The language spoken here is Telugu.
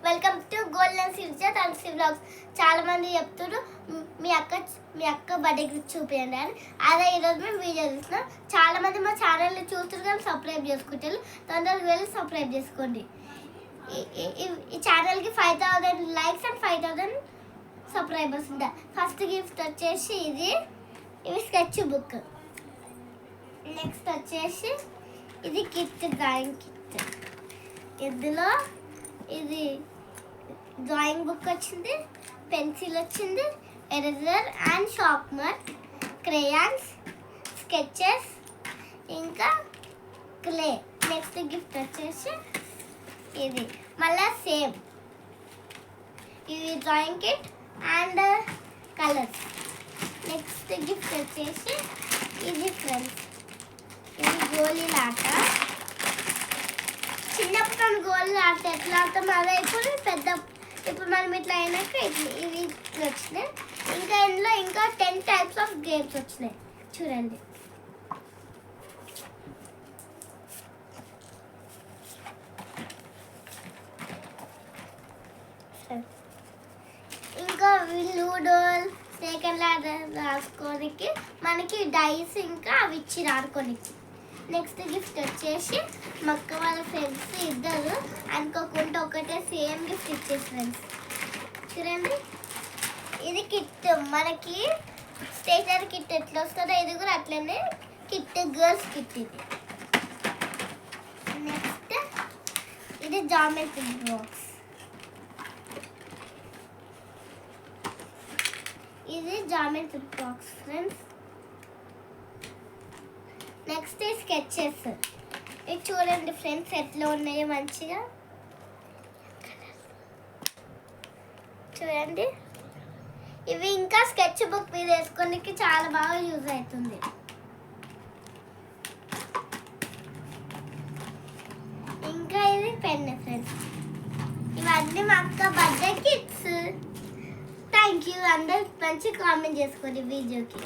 వెల్కమ్ టు గోల్డెన్ సిర్జా తులసి వ్లాగ్స్. చాలా మంది చెప్తున్నారు మీ అక్క బర్త్డే గిఫ్ట్ చూపించండి అని. అదే ఈరోజు మేము వీడియో చూస్తున్నాం. చాలా మంది మా ఛానల్ని చూస్తున్నారు కానీ సబ్స్క్రైబ్ చేసుకుంటారు. తొందరగా వెళ్ళి సబ్స్క్రైబ్ చేసుకోండి. ఈ ఛానల్కి 5000 లైక్స్ అండ్ 5000 సబ్స్క్రైబర్స్ ఉంటాయి. ఫస్ట్ గిఫ్ట్ వచ్చేసి ఇవి స్కెచ్ బుక్. నెక్స్ట్ వచ్చేసి ఇది కిట్, డ్రాయింగ్ కిట్. ఇందులో ఇది డ్రాయింగ్ బుక్ వచ్చింది, పెన్సిల్ వచ్చింది, eraser and sharpener, crayons, sketches, ఇంకా క్లే. నెక్స్ట్ గిఫ్ట్ వచ్చేసి ఇది మళ్ళీ సేమ్ ఇది drawing kit and colours. Next gift వచ్చేసి ఇది ఫ్రెండ్స్, ఇది గోళీలాట. చిన్నప్పుడు మనం గోళీలు ఆడితే ఎట్లా ఆడతాం అదే ఇప్పుడు మనం ఇట్లా అయినాక ఇవి వచ్చినాయి. ఇంకా ఇందులో ఇంకా 10 టైప్స్ ఆఫ్ గేమ్స్ వచ్చినాయి చూడండి. ఇంకా లూడో, స్నేక్ అండ్ ల్యాడర్ రాసుకోనికి మనకి డైస్ ఇంకా అవి ఇచ్చి ఆడుకోనికి. నెక్స్ట్ గిఫ్ట్ వచ్చేసి మా అక్క వాళ్ళ ఫ్రెండ్స్ ఇద్దరు అనుకోకుండా ఒకటే సేమ్ గిఫ్ట్ ఇచ్చేసి ఫ్రెండ్స్ చూడండి. ఇది కిట్, మనకి స్టేషనరీ కిట్ ఎట్లా వస్తుందో ఇది కూడా అట్లనే కిట్, గర్ల్స్ కిట్. ఇది నెక్స్ట్ ఇది జామెట్రీ బాక్స్. ఇది geometry box friends. Next sketches. ఇది చూడండి ఫ్రెండ్స్ ఎట్లా ఉన్నాయో మంచిగా చూడండి. ఇవి ఇంకా స్కెచ్ బుక్ మీద వేసుకోనికి చాలా బాగా యూజ్ అవుతుంది. ఇంకా ఇది పెన్ ఫ్రెండ్స్. ఇవన్నీ మా అక్క బర్త్డే గిఫ్ట్స్. Thank you. అందరు మంచి కామెంట్ చేసుకోండి వీడియోకి.